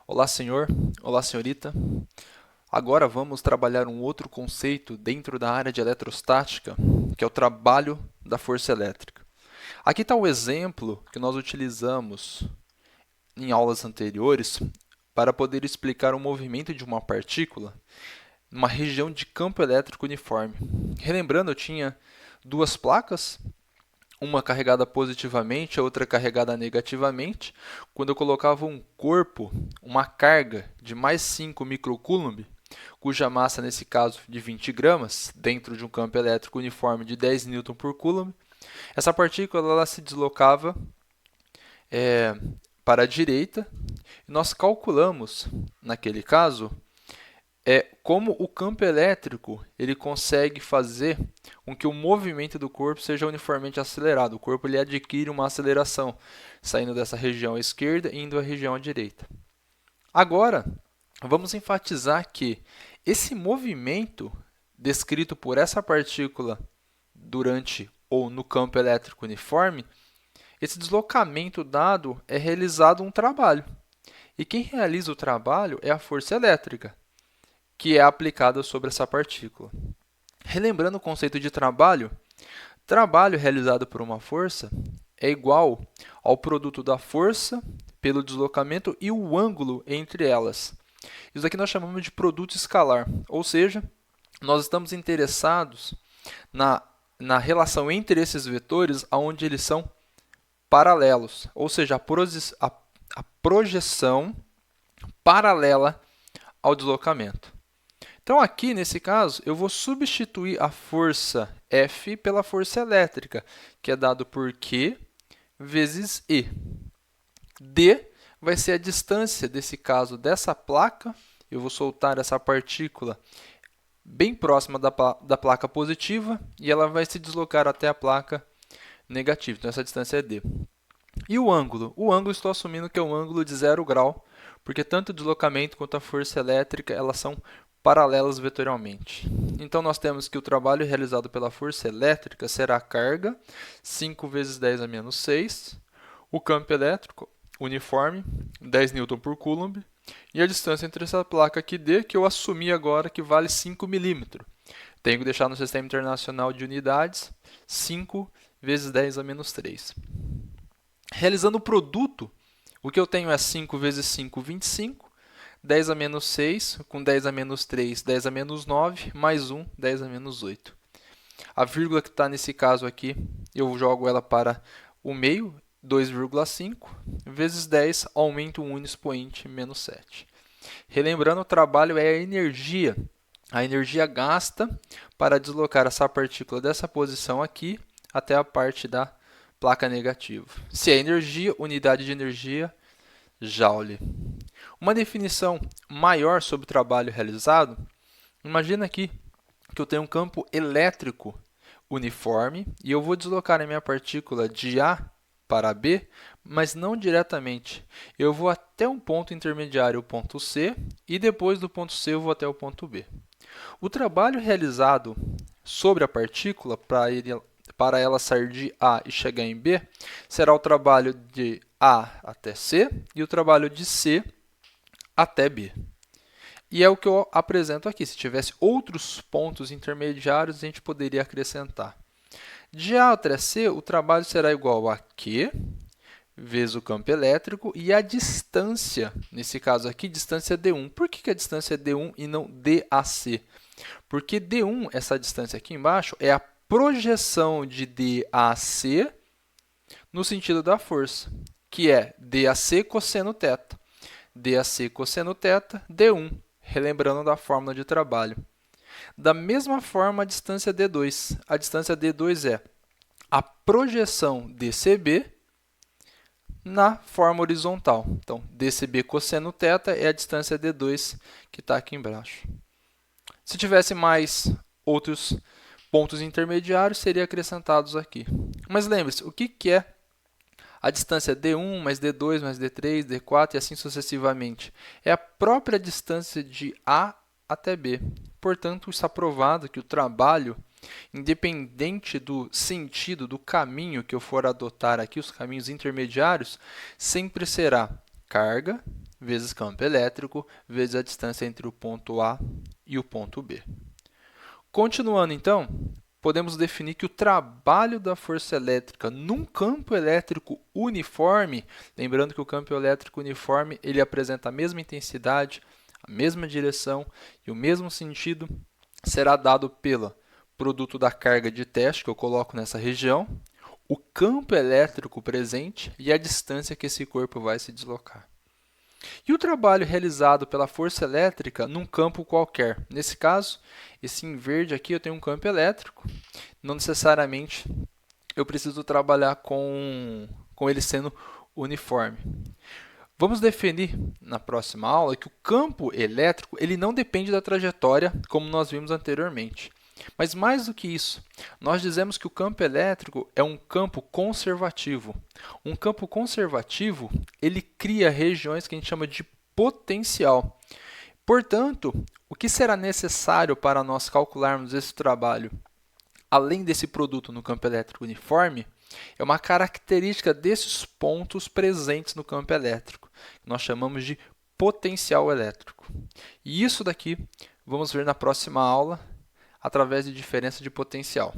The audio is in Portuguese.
Olá, senhor. Olá, senhorita. Agora vamos trabalhar um outro conceito dentro da área de eletrostática, que é o trabalho da força elétrica. Aqui está o exemplo que nós utilizamos em aulas anteriores para poder explicar o movimento de uma partícula numa região de campo elétrico uniforme. Relembrando, eu tinha duas placas, uma carregada positivamente, a outra carregada negativamente. Quando eu colocava um corpo, uma carga de mais 5 microcoulomb, cuja massa, nesse caso, de 20 gramas, dentro de um campo elétrico uniforme de 10 newton por coulomb, essa partícula ela se deslocava é, para a direita. E nós calculamos, naquele caso, como o campo elétrico ele consegue fazer com que o movimento do corpo seja uniformemente acelerado. O corpo ele adquire uma aceleração, saindo dessa região à esquerda e indo à região à direita. Agora, vamos enfatizar que esse movimento descrito por essa partícula durante ou no campo elétrico uniforme, esse deslocamento dado é realizado um trabalho. E quem realiza o trabalho é a força elétrica, que é aplicada sobre essa partícula. Relembrando o conceito de trabalho, trabalho realizado por uma força é igual ao produto da força pelo deslocamento e o ângulo entre elas. Isso aqui nós chamamos de produto escalar, ou seja, nós estamos interessados na relação entre esses vetores onde eles são paralelos, ou seja, a projeção paralela ao deslocamento. Então, aqui, nesse caso, eu vou substituir a força F pela força elétrica, que é dado por Q vezes E. D vai ser a distância, desse caso, dessa placa. Eu vou soltar essa partícula bem próxima da placa positiva e ela vai se deslocar até a placa negativa. Então, essa distância é D. E o ângulo? O ângulo estou assumindo que é um ângulo de 0 grau, porque tanto o deslocamento quanto a força elétrica elas são paralelas vetorialmente. Então, nós temos que o trabalho realizado pela força elétrica será a carga, 5 vezes 10 a menos 6, o campo elétrico uniforme, 10 newton por coulomb, e a distância entre essa placa aqui D, que eu assumi agora que vale 5 milímetros. Tenho que deixar no Sistema Internacional de Unidades 5 vezes 10 a menos 3. Realizando o produto, o que eu tenho é 5 vezes 5, 25. 10 a menos 6, com 10 a menos 3, 10 a menos 9, mais 1, 10 a menos 8. A vírgula que está nesse caso aqui, eu jogo ela para o meio, 2,5, vezes 10, aumento 1 no expoente, menos 7. Relembrando, o trabalho é a energia gasta para deslocar essa partícula dessa posição aqui até a parte da placa negativa. Se é energia, unidade de energia, Joule. Uma definição maior sobre o trabalho realizado, imagina aqui que eu tenho um campo elétrico uniforme e eu vou deslocar a minha partícula de A para B, mas não diretamente. Eu vou até um ponto intermediário, o ponto C, e depois do ponto C eu vou até o ponto B. O trabalho realizado sobre a partícula para ela sair de A e chegar em B será o trabalho de A até C e o trabalho de C até B. E é o que eu apresento aqui. Se tivesse outros pontos intermediários, a gente poderia acrescentar. De A até C, o trabalho será igual a Q vezes o campo elétrico e a distância, nesse caso aqui, distância D1. Por que a distância é D1 e não DAC? Porque D1, essa distância aqui embaixo, é a projeção de DAC no sentido da força, que é DAC cosseno θ. DAC cosseno θ, D1, relembrando da fórmula de trabalho. Da mesma forma, a distância D2. A distância D2 é a projeção DCB na forma horizontal. Então, DCB cosseno θ é a distância D2 que está aqui embaixo. Se tivesse mais outros pontos intermediários, seriam acrescentados aqui. Mas lembre-se, o que é a distância D1 mais D2 mais D3, D4 e assim sucessivamente? É a própria distância de A até B. Portanto, está provado que o trabalho, independente do sentido, do caminho que eu for adotar aqui, os caminhos intermediários, sempre será carga vezes campo elétrico, vezes a distância entre o ponto A e o ponto B. Continuando, então, podemos definir que o trabalho da força elétrica num campo elétrico uniforme, lembrando que o campo elétrico uniforme ele apresenta a mesma intensidade, a mesma direção e o mesmo sentido, será dado pelo produto da carga de teste que eu coloco nessa região, o campo elétrico presente e a distância que esse corpo vai se deslocar. E o trabalho realizado pela força elétrica num campo qualquer. Nesse caso, esse em verde aqui eu tenho um campo elétrico. Não necessariamente eu preciso trabalhar com ele sendo uniforme. Vamos definir na próxima aula que o campo elétrico ele não depende da trajetória, como nós vimos anteriormente. Mas mais do que isso, nós dizemos que o campo elétrico é um campo conservativo. Um campo conservativo, ele cria regiões que a gente chama de potencial. Portanto, o que será necessário para nós calcularmos esse trabalho, além desse produto no campo elétrico uniforme, é uma característica desses pontos presentes no campo elétrico, que nós chamamos de potencial elétrico. E isso daqui vamos ver na próxima aula, através de diferença de potencial.